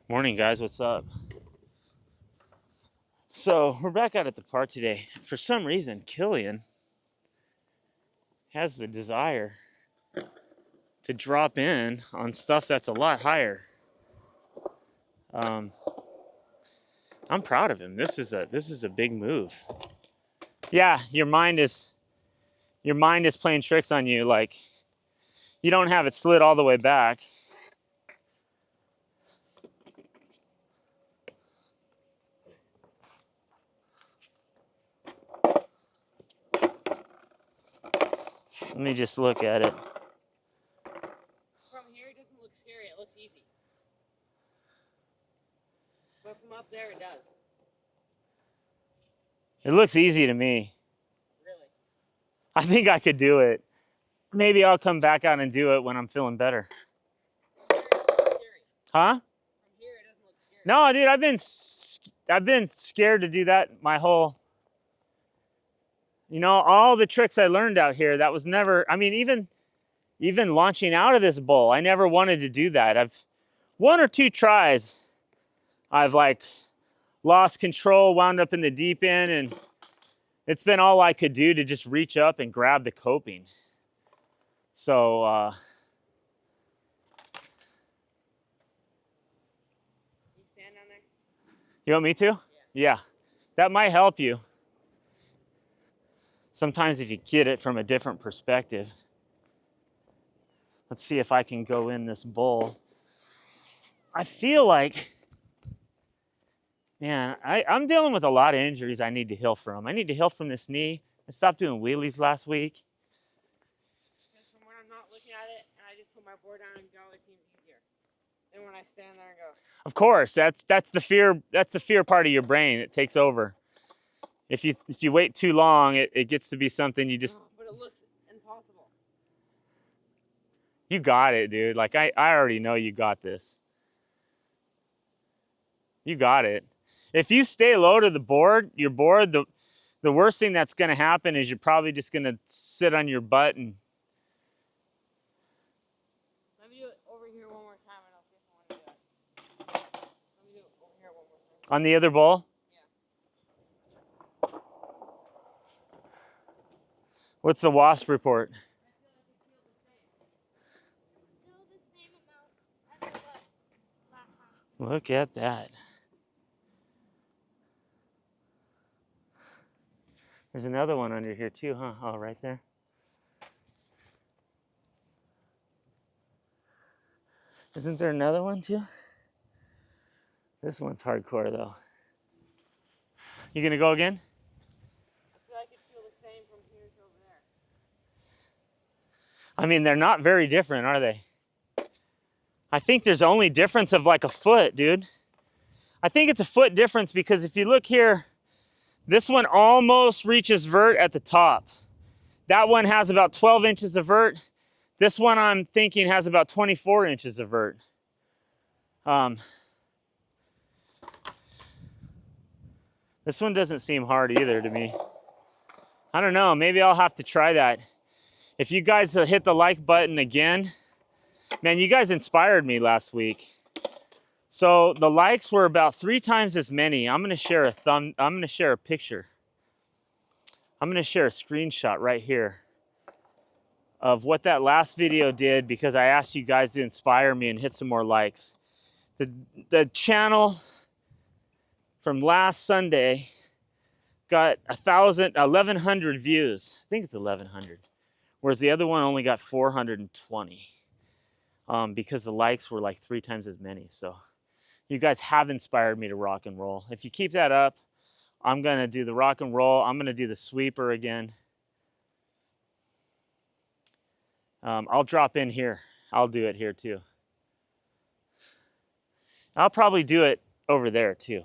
Morning, guys. What's up? So we're back out at the park today. For some reason, Killian has the desire to drop in on stuff that's a lot higher. I'm proud of him. This is a big move. Yeah, your mind is playing tricks on you. Like, you don't have it slid all the way back. Let me just look at it. From here, it doesn't look scary. It looks easy. But from up there, it does. It looks easy to me. Really? I think I could do it. Maybe I'll come back out and do it when I'm feeling better. From here, it doesn't look scary. Huh? From here, it doesn't look scary. No, dude, I've been scared to do that my whole, all the tricks I learned out here. That was never, I mean, even launching out of this bowl, I never wanted to do that. I've one or two tries, I've like lost control, wound up in the deep end, and it's been all I could do to just reach up and grab the coping. So, You stand down there? you want me to? Yeah. That might help you. Sometimes if you get it from a different perspective. Let's see if I can go in this bowl. I feel like, man, I'm dealing with a lot of injuries I need to heal from. I need to heal from this knee. I stopped doing wheelies last week. Because from when I'm not looking at it and I just put my board down and go, it seems easier than when I stand there and go. Of course, that's the fear. That's the fear part of your brain. It takes over. If you wait too long, it gets to be something you just. Oh, but it looks impossible. You got it, dude. Like I already know you got this. You got it. If you stay low to the board, your board, the worst thing that's going to happen is you're probably just going to sit on your butt and. Let me do it over here one more time and I'll see if I want to do it. Let me do it over here one more time. On the other bowl? Yeah. What's the wasp report? I feel like it feels the same. Still the same amount as it was last time. Look at that. There's another one under here too, huh? Oh, right there. Isn't there another one too? This one's hardcore though. You gonna go again? I feel like it feels the same from here to over there. I mean, they're not very different, are they? I think there's only difference of like a foot, dude. I think it's a foot difference because if you look here, this one almost reaches vert at the top. That one has about 12 inches of vert. This one I'm thinking has about 24 inches of vert. This one doesn't seem hard either to me. I don't know, maybe I'll have to try that. If you guys hit the like button again, man, you guys inspired me last week. So the likes were about 3 times as many. I'm gonna share a picture. I'm gonna share a screenshot right here of what that last video did because I asked you guys to inspire me and hit some more likes. The channel from last Sunday got 1,100 views. I think it's 1,100. Whereas the other one only got 420 because the likes were like 3 times as many. So you guys have inspired me to rock and roll. If you keep that up, I'm gonna do the rock and roll. I'm gonna do the sweeper again. I'll drop in here. I'll do it here too. I'll probably do it over there too.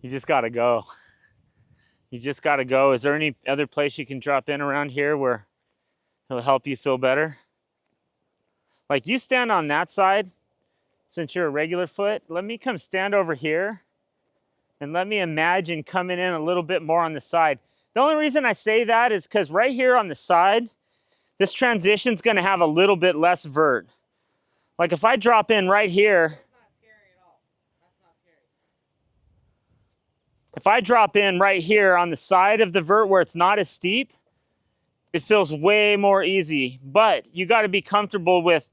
You just gotta go. You just gotta go. Is there any other place you can drop in around here where it'll help you feel better? Like you stand on that side, since you're a regular foot, let me come stand over here and let me imagine coming in a little bit more on the side. The only reason I say that is because right here on the side, this transition's gonna have a little bit less vert. Like if I drop in right here, That's not scary at all. That's not scary. if I drop in right here on the side of the vert where it's not as steep, it feels way more easy. But you gotta be comfortable with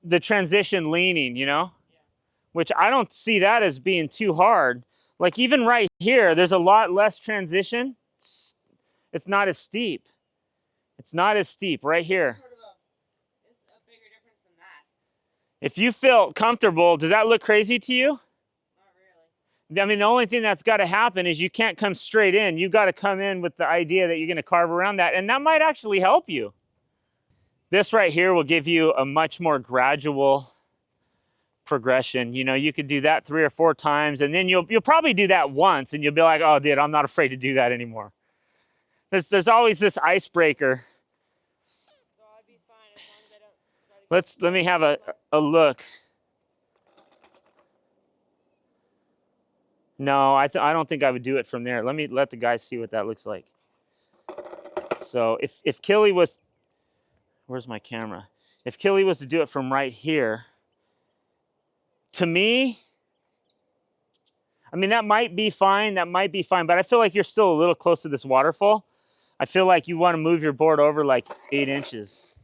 the transition leaning, you know? Yeah. Which I don't see that as being too hard. Like even right here, there's a lot less transition. It's not as steep. It's not as steep right here. It's a bigger difference than that. If you feel comfortable, does that look crazy to you? Not really. I mean, the only thing that's got to happen is you can't come straight in. You've got to come in with the idea that you're going to carve around that, and that might actually help you. This right here will give you a much more gradual progression. You know, you could do that 3 or 4 times, and then you'll probably do that once, and you'll be like, oh, dude, I'm not afraid to do that anymore. There's always this icebreaker. So I'd be fine as long as I don't try to Let me have a look. No, I don't think I would do it from there. Let the guys see what that looks like. So if Killy was, where's my camera? If Killy was to do it from right here, to me, I mean, that might be fine, but I feel like you're still a little close to this waterfall. I feel like you want to move your board over like 8 inches.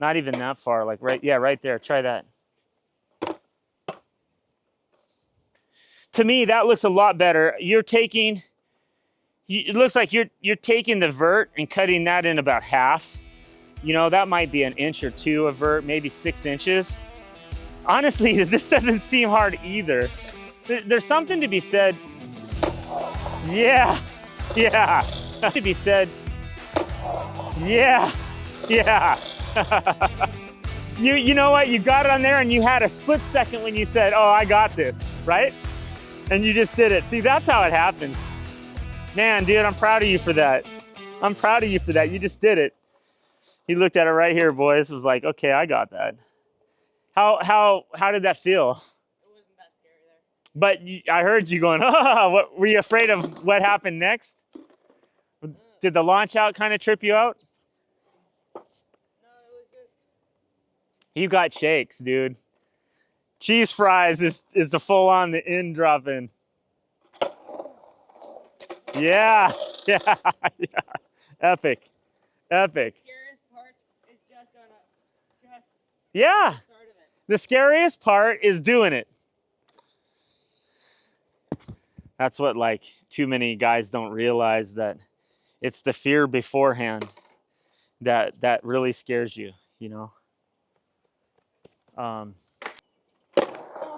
Not even that far, like right there, try that. To me, that looks a lot better. It looks like you're taking the vert and cutting that in about half. You know, that might be 1 inch or 2 of vert, maybe 6 inches. Honestly, this doesn't seem hard either. There's something to be said. Yeah. To be said. Yeah. You know what? You got it on there and you had a split second when you said, oh, I got this, right? And you just did it. See, that's how it happens. Man, dude, I'm proud of you for that. You just did it. He looked at it right here, boys. Was like, okay, I got that. How did that feel? It wasn't that scary there. But I heard you going, oh, what, were you afraid of what happened next? Did the launch out kind of trip you out? No, it was just... You got shakes, dude. Cheese fries is the full on the in drop in. Yeah. Epic. The scariest part is just Yeah. the start of it. The scariest part is doing it. That's what like too many guys don't realize, that it's the fear beforehand that really scares you, you know.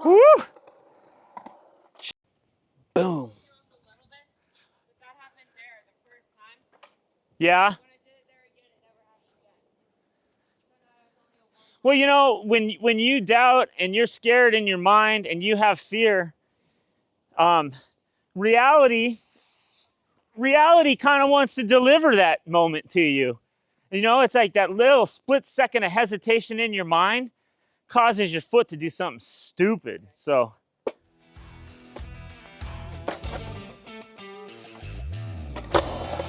Woo! Boom. That happened there the first time. Yeah. When I did it there again, it never happened again. Well, you know, when you doubt and you're scared in your mind and you have fear, reality kind of wants to deliver that moment to you. You know, it's like that little split second of hesitation in your mind causes your foot to do something stupid. So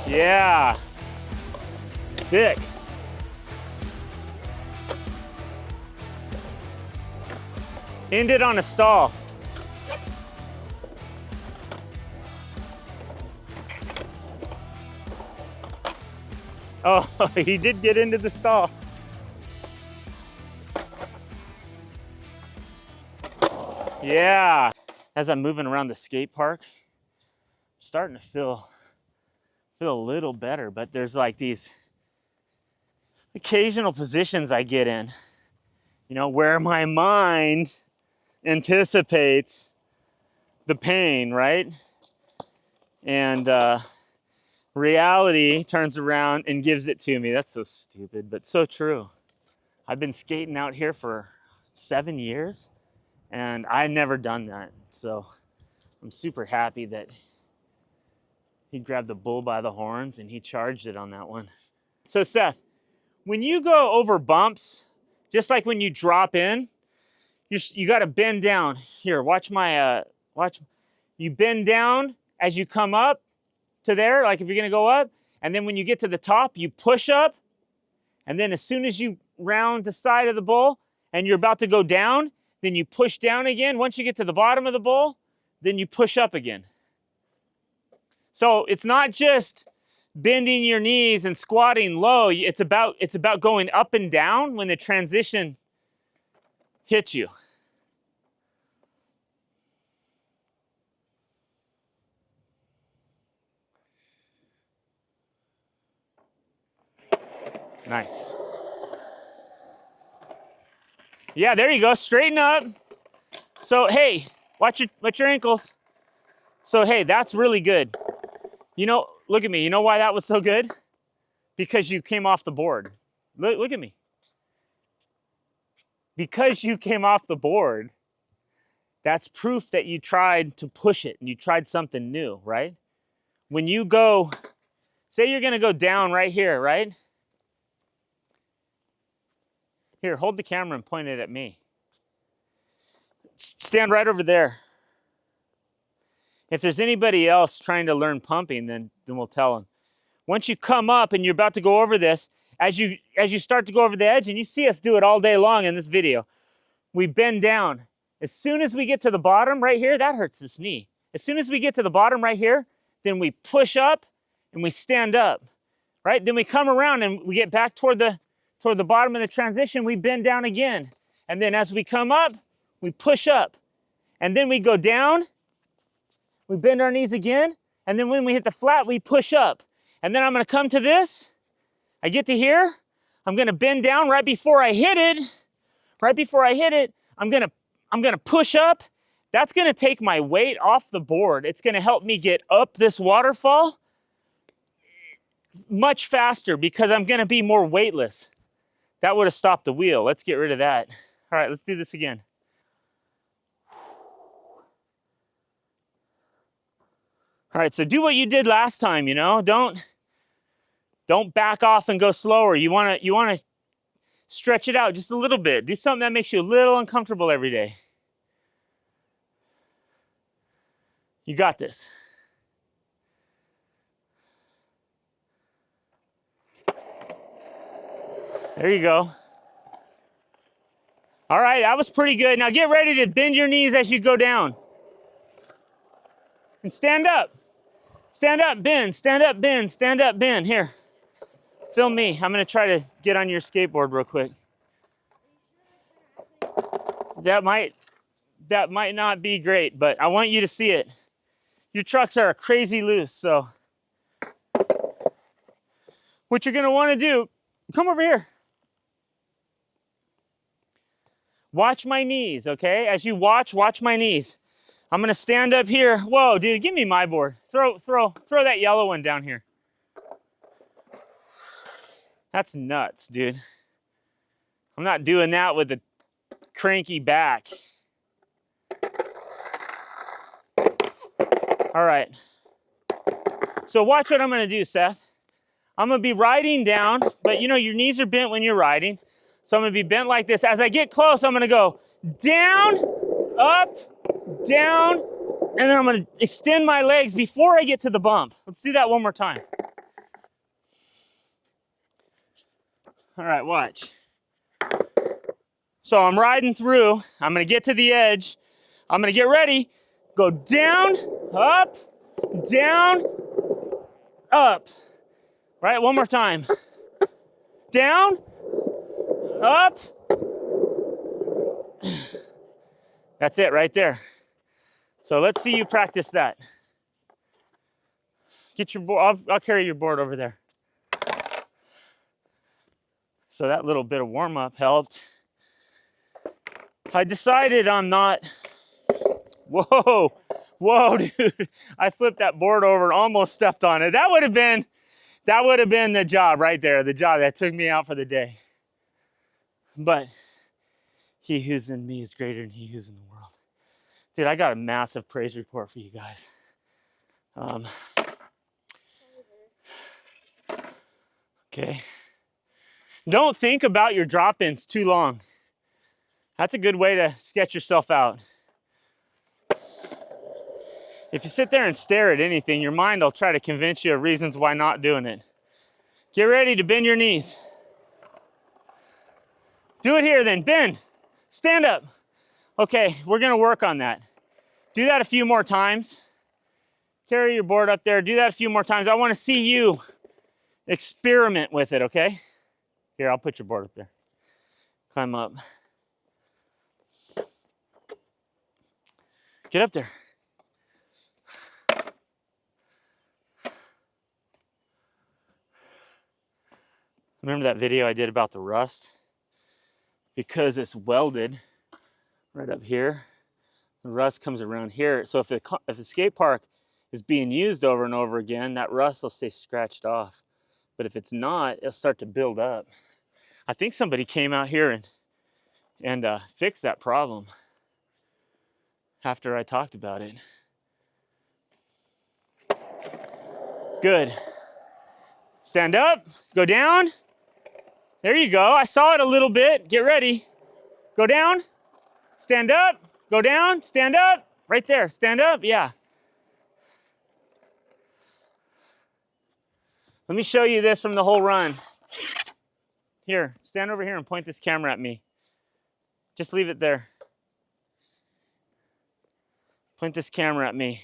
yeah, sick. End it on a stall. Oh, he did get into the stall. Yeah. As I'm moving around the skate park, I'm starting to feel a little better, but there's like these occasional positions I get in, you know, where my mind anticipates the pain, right? And reality turns around and gives it to me. That's so stupid, but so true. I've been skating out here for 7 years, and I never done that. So I'm super happy that he grabbed the bull by the horns and he charged it on that one. So Seth, when you go over bumps, just like when you drop in, you got to bend down. Here, watch my, you bend down as you come up, to there, like if you're gonna go up, and then when you get to the top, you push up, and then as soon as you round the side of the bowl and you're about to go down, then you push down again. Once you get to the bottom of the bowl, then you push up again. So it's not just bending your knees and squatting low. It's about going up and down when the transition hits you. Nice. Yeah, there you go. Straighten up. So hey, watch your ankles. So hey, that's really good. You know, look at me. You know why that was so good? Because you came off the board. Look at me. Because you came off the board, that's proof that you tried to push it and you tried something new, right? When you go, say you're gonna go down right here, right? Here, hold the camera and point it at me. Stand right over there. If there's anybody else trying to learn pumping, then we'll tell them. Once you come up and you're about to go over this, as you start to go over the edge, and you see us do it all day long in this video, we bend down. As soon as we get to the bottom right here, that hurts this knee. As soon as we get to the bottom right here, then we push up and we stand up, right? Then we come around and we get back toward the bottom of the transition, we bend down again. And then as we come up, we push up. And then we go down, we bend our knees again, and then when we hit the flat, we push up. And then I'm gonna come to this, I get to here, I'm gonna bend down right before I hit it, I'm gonna push up. That's gonna take my weight off the board. It's gonna help me get up this waterfall much faster because I'm gonna be more weightless. That would have stopped the wheel. Let's get rid of that. All right, let's do this again. All right, so do what you did last time, you know? Don't back off and go slower. You wanna stretch it out just a little bit. Do something that makes you a little uncomfortable every day. You got this. There you go. All right, that was pretty good. Now get ready to bend your knees as you go down. And stand up. Stand up, bend, stand up, bend, stand up, bend. Here, film me. I'm gonna try to get on your skateboard real quick. That might not be great, but I want you to see it. Your trucks are crazy loose, so what you're gonna wanna do, come over here. Watch my knees, okay? As you watch my knees. I'm gonna stand up here. Whoa, dude, give me my board. Throw that yellow one down here. That's nuts, dude. I'm not doing that with a cranky back. All right. So watch what I'm gonna do, Seth. I'm gonna be riding down, but you know your knees are bent when you're riding. So I'm gonna be bent like this. As I get close, I'm gonna go down, up, down, and then I'm gonna extend my legs before I get to the bump. Let's do that one more time. All right, watch. So I'm riding through, I'm gonna get to the edge, I'm gonna get ready, go down, up, up. Right, one more time. Down, up. That's it right there. So let's see you practice that. Get your board, I'll carry your board over there. So that little bit of warm up helped. I decided I'm not, whoa, dude. I flipped that board over and almost stepped on it. That would have been the job right there, the job that took me out for the day. But he who's in me is greater than he who's in the world. Dude, I got a massive praise report for you guys. Okay. Don't think about your drop-ins too long. That's a good way to sketch yourself out. If you sit there and stare at anything, your mind will try to convince you of reasons why not doing it. Get ready to bend your knees. Do it here then, bend, stand up. Okay, we're gonna work on that. Do that a few more times. Carry your board up there, do that a few more times. I wanna see you experiment with it, okay? Here, I'll put your board up there. Climb up. Get up there. Remember that video I did about the rust? Because it's welded right up here, the rust comes around here. So if the skate park is being used over and over again, that rust will stay scratched off. But if it's not, it'll start to build up. I think somebody came out here and fixed that problem after I talked about it. Good. Stand up, go down. There you go. I saw it a little bit. Get ready. Go down, stand up, go down, stand up. Right there, stand up, yeah. Let me show you this from the whole run. Here, stand over here and point this camera at me. Just leave it there. Point this camera at me.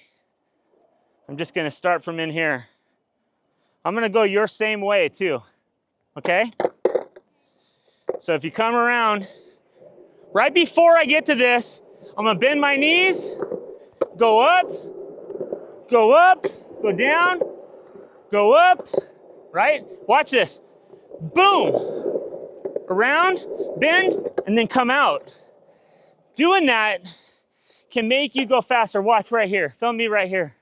I'm just gonna start from in here. I'm gonna go your same way too, okay? So if you come around, right before I get to this, I'm gonna bend my knees, go up, go down, go up, right? Watch this. Boom. Around, bend, and then come out. Doing that can make you go faster. Watch right here. Film me right here.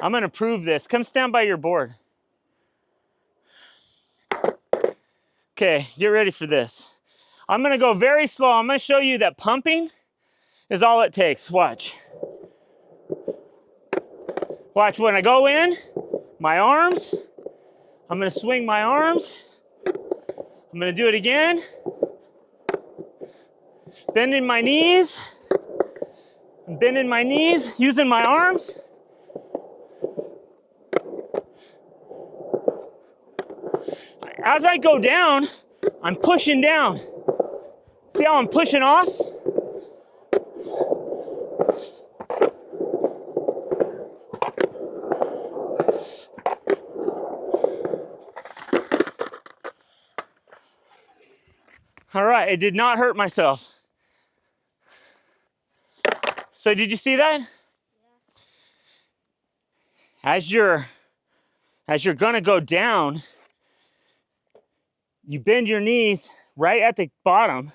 I'm gonna prove this. Come stand by your board. Okay, get ready for this. I'm gonna go very slow. I'm gonna show you that pumping is all it takes. Watch. Watch when I go in, my arms, I'm gonna swing my arms. I'm gonna do it again. Bending my knees. I'm bending my knees, using my arms. As I go down, I'm pushing down. See how I'm pushing off? All right, it did not hurt myself. So did you see that? Yeah. As you're gonna go down, you bend your knees right at the bottom,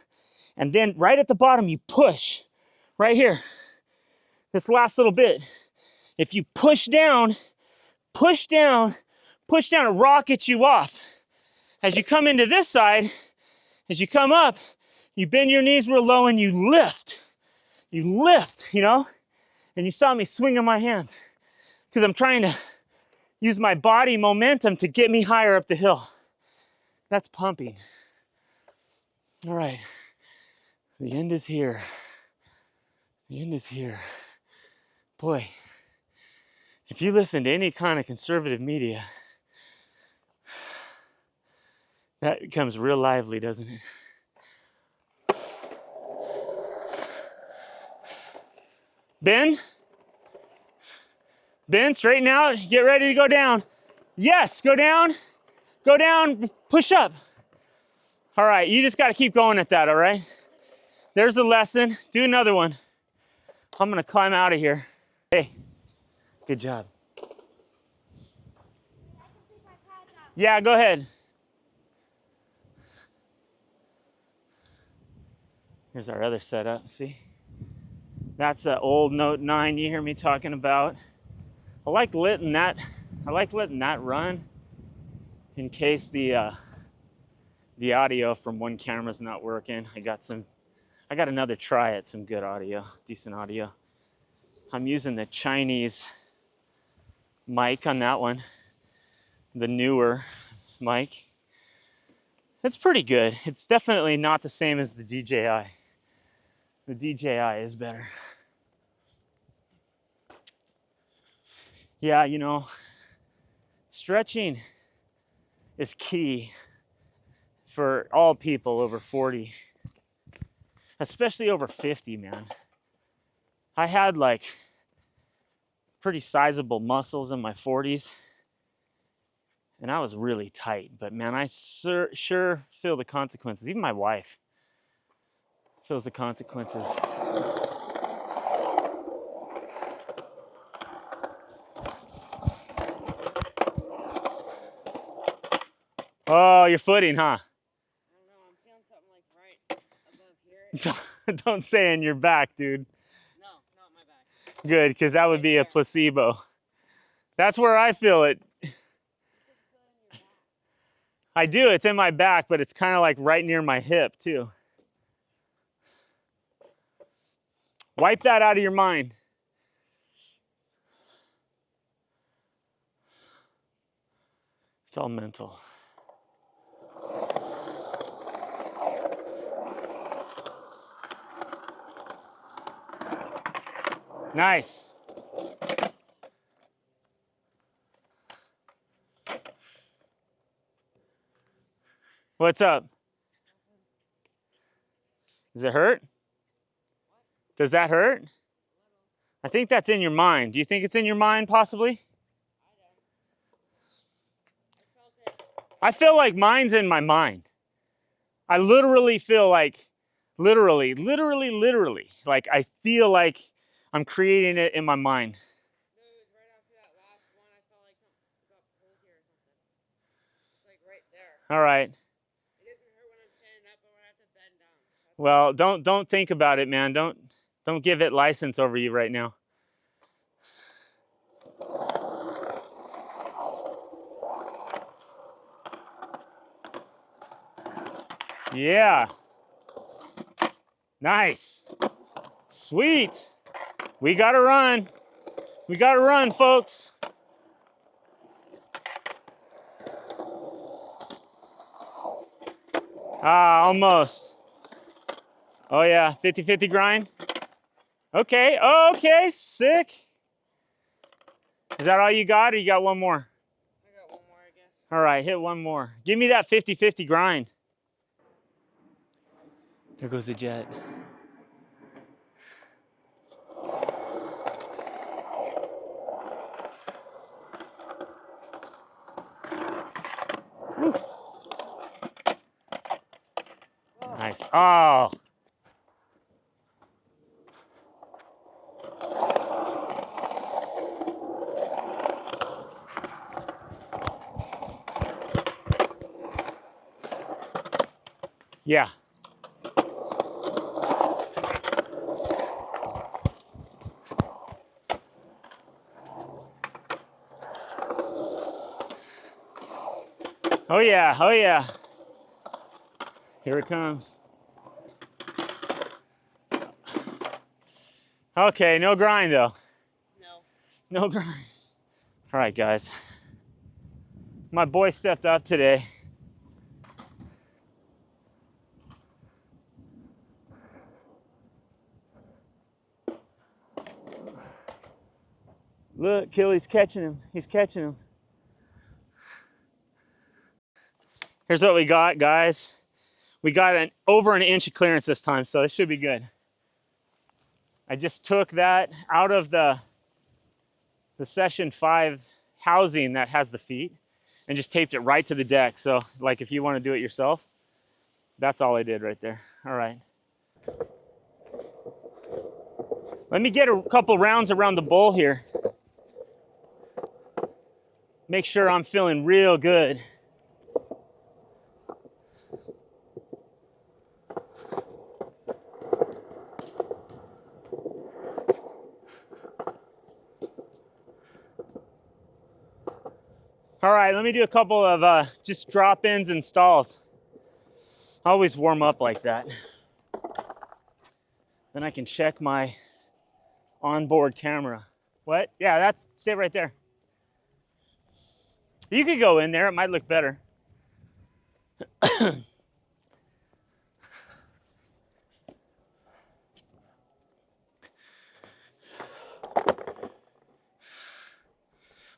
and then right at the bottom you push, right here. This last little bit. If you push down, it rockets you off. As you come into this side, as you come up, you bend your knees real low and you lift. You lift, you know? And you saw me swinging my hands because I'm trying to use my body momentum to get me higher up the hill. That's pumping. All right. The end is here. The end is here. Boy, if you listen to any kind of conservative media, that becomes real lively, doesn't it? Bend. Bend, straighten out, get ready to go down. Yes, go down, push up. All right, you just gotta keep going at that, all right? There's the lesson, do another one. I'm gonna climb out of here. Hey, good job. Yeah, go ahead. Here's our other setup, see? That's the old Note 9 you hear me talking about. I like letting that run in case the audio from one camera's not working. I got another try at some good audio, decent audio. I'm using the Chinese mic on that one, the newer mic. It's pretty good. It's definitely not the same as the DJI. The DJI is better. Yeah, you know, stretching is key for all people over 40, especially over 50, man. I had like pretty sizable muscles in my 40s, and I was really tight. But man, I sure feel the consequences. Even my wife feels the consequences. Oh, your footing, huh? I don't know. I'm feeling something like right above here. Don't say in your back, dude. No, not my back. Good, because that would Right be a there. placebo. That's where I feel it. You just feel it in your back. I do. It's in my back, but it's kind of like right near my hip, too. Wipe that out of your mind. It's all mental. Nice. What's up? Does it hurt? Does that hurt? I think that's in your mind. Do you think it's in your mind, possibly? I feel like mine's in my mind. I literally feel like, literally, like I feel like I'm creating it in my mind. No, it was right after that last one. I felt like something got pulled here or something. It's like right there. All right. It doesn't hurt when I'm standing up, but when I have to bend down. Well, don't think about it, man. Don't give it license over you right now. Yeah. Nice. Sweet. We gotta run. We gotta run, folks. Ah, almost. Oh yeah, 50-50 grind. Okay, okay, sick. Is that all you got, or you got one more? I got one more, I guess. All right, hit one more. Give me that 50-50 grind. There goes the jet. Woo. Nice. Oh. Yeah. Oh yeah, oh yeah. Here it comes. Okay, no grind though. No. No grind. All right, guys. My boy stepped up today. Look, Killy's catching him. He's catching him. Here's what we got, guys. We got over an inch of clearance this time, so it should be good. I just took that out of the Session 5 housing that has the feet and just taped it right to the deck. So, like, if you want to do it yourself, that's all I did right there. All right. Let me get a couple rounds around the bowl here. Make sure I'm feeling real good. All right, let me do a couple of just drop-ins and stalls. I always warm up like that. Then I can check my onboard camera. What? Yeah, stay right there. You could go in there, it might look better.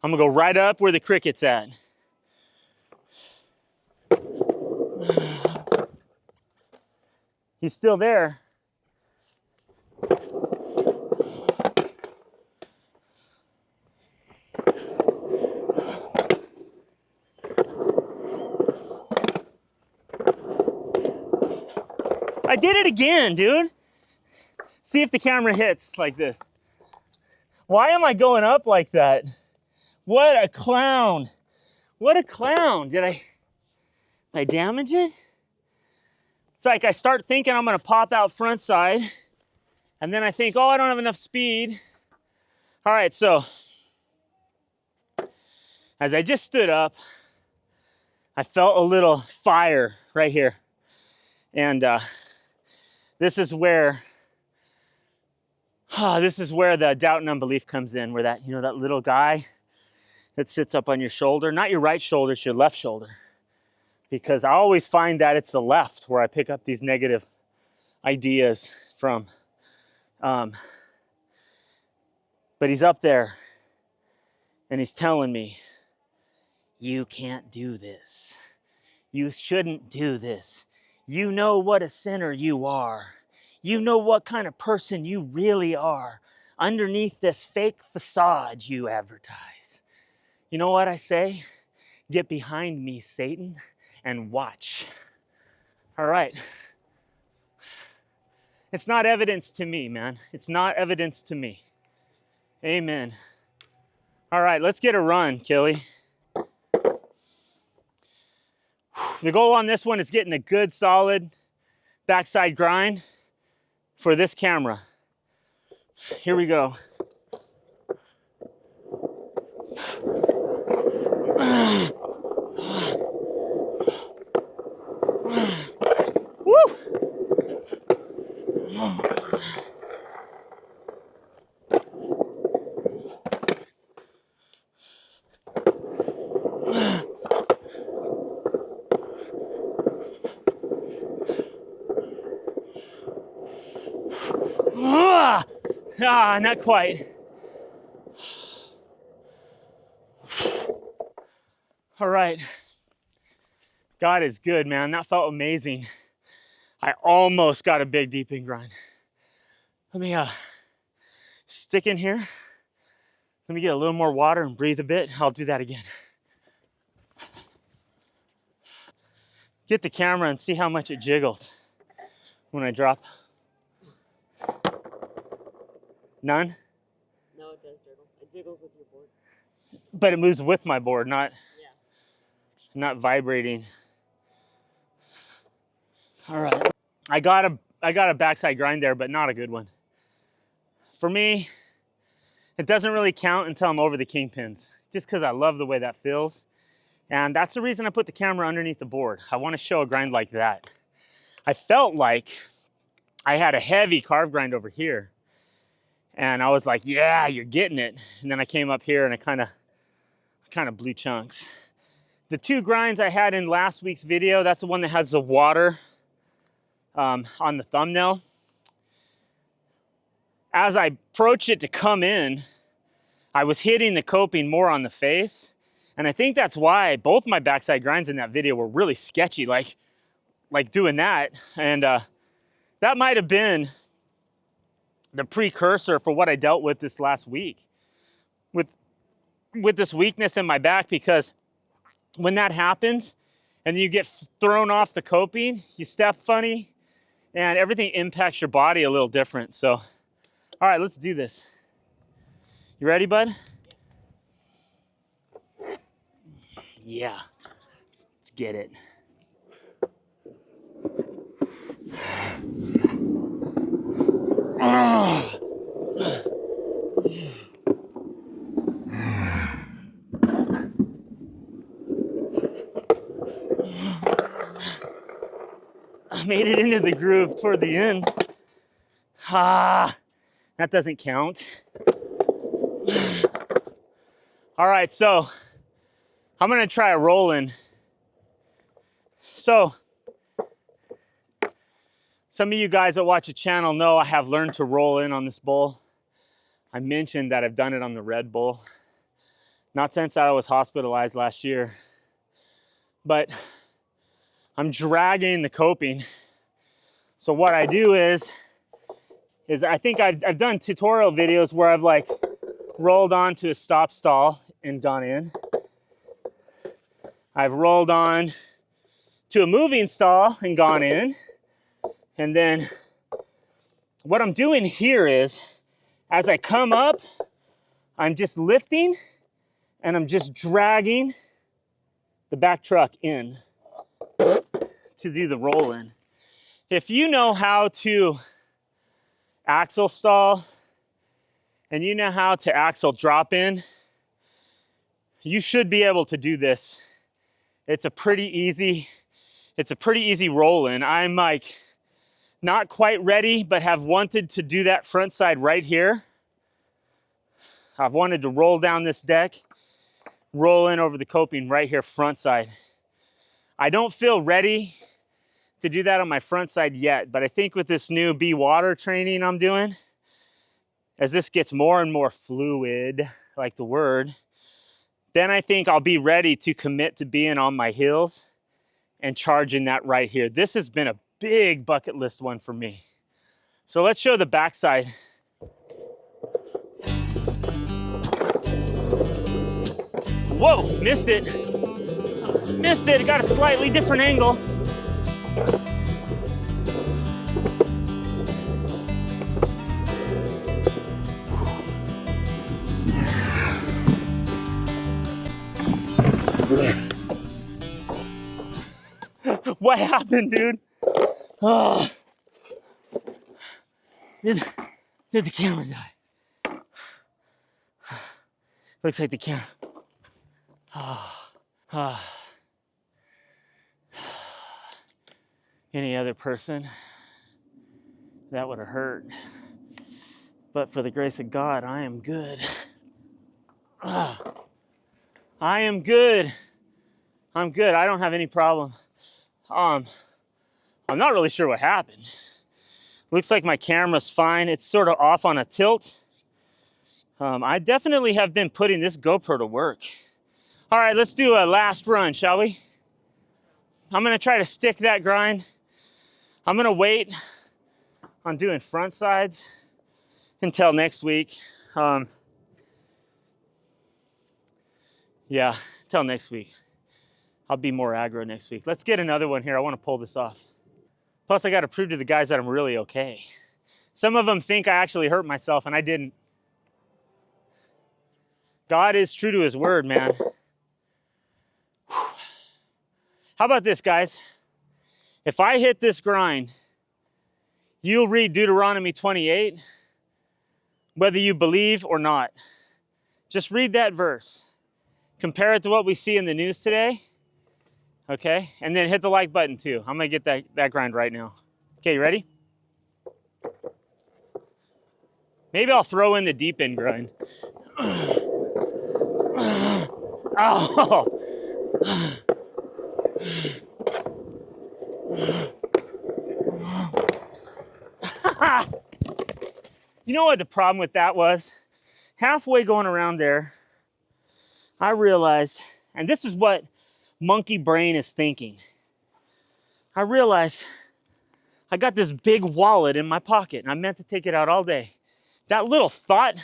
I'm gonna go right up where the cricket's at. He's still there. I did it again, dude. See if the camera hits like this. Why am I going up like that? What a clown. What a clown. Did I damage it? It's like I start thinking I'm gonna pop out front side, and then I think, oh, I don't have enough speed. All right, so as I just stood up, I felt a little fire right here. And this is where the doubt and unbelief comes in, where that, that little guy that sits up on your shoulder, not your right shoulder, it's your left shoulder. Because I always find that it's the left where I pick up these negative ideas from. But he's up there and he's telling me, you can't do this. You shouldn't do this. You know what a sinner you are. You know what kind of person you really are underneath this fake facade you advertise. You know what I say? Get behind me, Satan, and watch. All right. It's not evidence to me, man. It's not evidence to me. Amen. All right, let's get a run, Killy. The goal on this one is getting a good, solid backside grind for this camera. Here we go. Woo! Not quite. All right. God is good, man. That felt amazing. I almost got a big deep in grind. Let me stick in here. Let me get a little more water and breathe a bit. I'll do that again. Get the camera and see how much it jiggles when I drop. None? No, it does jiggle. It jiggles with your board. But it moves with my board, not vibrating. All right. I got a backside grind there, but not a good one. For me, it doesn't really count until I'm over the kingpins, just because I love the way that feels. And that's the reason I put the camera underneath the board. I want to show a grind like that. I felt like I had a heavy carve grind over here. And I was like, yeah, you're getting it. And then I came up here and I kind of blew chunks. The two grinds I had in last week's video, that's the one that has the water on the thumbnail. As I approached it to come in, I was hitting the coping more on the face. And I think that's why both my backside grinds in that video were really sketchy, like doing that. And that might have been the precursor for what I dealt with this last week. With this weakness in my back, because when that happens and you get thrown off the coping, you step funny and everything impacts your body a little different. So, all right, let's do this. You ready, bud? Yeah, let's get it. I made it into the groove toward the end. That doesn't count. All right, so I'm gonna try a roll-in. So, some of you guys that watch the channel know I have learned to roll in on this bull. I mentioned that I've done it on the Red Bull. Not since I was hospitalized last year. But I'm dragging the coping. So what I do is I think I've done tutorial videos where I've like rolled onto a stop stall and gone in. I've rolled on to a moving stall and gone in. And then what I'm doing here is, as I come up, I'm just lifting and I'm just dragging the back truck in to do the roll in. If you know how to axle stall and you know how to axle drop in, you should be able to do this. It's a pretty easy roll in. I'm like not quite ready, but have wanted to do that front side right here. I've wanted to roll down this deck, roll in over the coping right here front side. I don't feel ready to do that on my front side yet, but I think with this new Be Water training I'm doing, as this gets more and more fluid, like the word, then I think I'll be ready to commit to being on my heels and charging that right here. This has been a big bucket list one for me. So let's show the backside. Whoa, missed it. Missed it, got a slightly different angle. What happened, dude? Oh. Did the camera die? Looks like the camera. Any other person, that would have hurt. But for the grace of God, I am good. I am good. I'm good. I don't have any problem. I'm not really sure what happened. Looks like my camera's fine. It's sort of off on a tilt. I definitely have been putting this GoPro to work. All right, let's do a last run, shall we? I'm gonna try to stick that grind. I'm gonna wait on doing front sides until next week. Yeah, until next week. I'll be more aggro next week. Let's get another one here. I wanna pull this off. Plus, I gotta prove to the guys that I'm really okay. Some of them think I actually hurt myself and I didn't. God is true to his word, man. Whew. How about this, guys? If I hit this grind, you'll read Deuteronomy 28, whether you believe or not. Just read that verse. Compare it to what we see in the news today, okay? And then hit the like button too. I'm gonna get that grind right now. Okay, you ready? Maybe I'll throw in the deep end grind. Oh! You know what the problem with that was? Halfway going around there, I realized, and this is what monkey brain is thinking. I realized I got this big wallet in my pocket and I meant to take it out all day. That little thought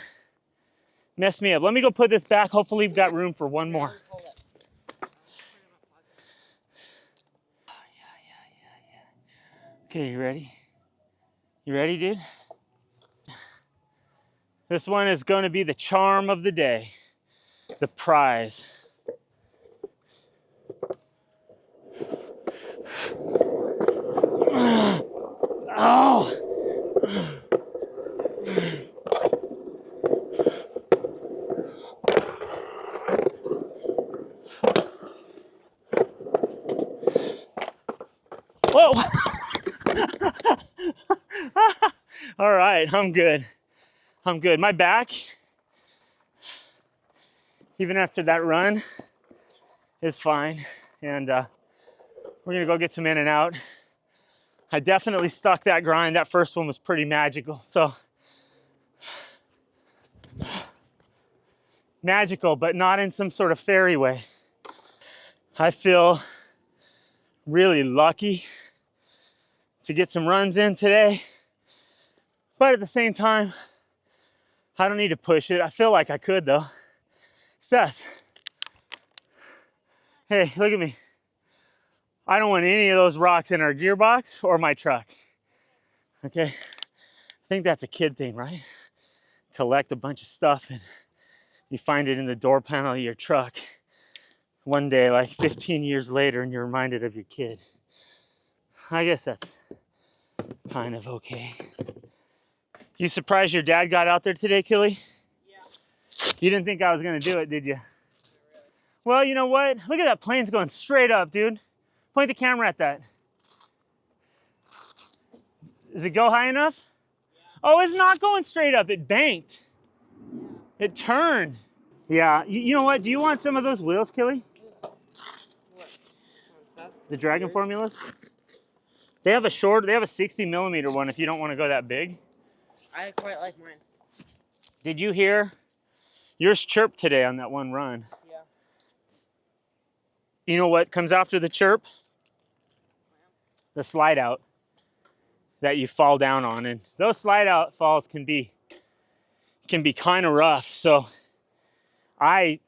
messed me up. Let me go put this back. Hopefully we've got room for one more. Okay, you ready? You ready, dude? This one is going to be the charm of the day, the prize. Oh! Whoa! All right, I'm good. I'm good. My back, even after that run, is fine. And we're gonna go get some in and out. I definitely stuck that grind. That first one was pretty magical. So magical, but not in some sort of fairy way. I feel really lucky to get some runs in today, but at the same time, I don't need to push it. I feel like I could though. Seth, hey, look at me. I don't want any of those rocks in our gearbox or my truck. Okay, I think that's a kid thing, right? Collect a bunch of stuff and you find it in the door panel of your truck one day, like 15 years later, and you're reminded of your kid. I guess that's kind of okay. You surprised your dad got out there today, Killy? Yeah. You didn't think I was gonna do it, did you? Well, you know what? Look at that plane's going straight up, dude. Point the camera at that. Does it go high enough? Yeah. Oh, it's not going straight up. It banked. Yeah. It turned. Yeah, you know what? Do you want some of those wheels, Killy? What? The Dragon formulas? They have a 60mm one if you don't want to go that big. I quite like mine. Did you hear? Yours chirped today on that one run. Yeah. You know what comes after the chirp? The slide out that you fall down on. And those slide out falls can be kind of rough. So I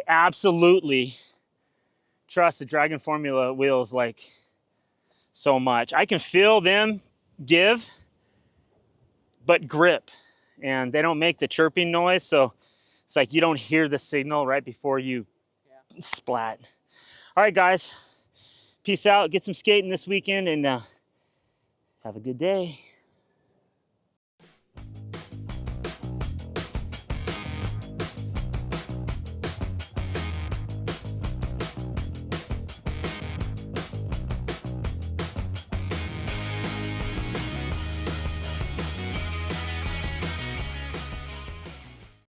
absolutely trust the Dragon Formula wheels like so much. I can feel them give, but grip, and they don't make the chirping noise. So it's like you don't hear the signal right before you splat. All right, guys, peace out. Get some skating this weekend and have a good day.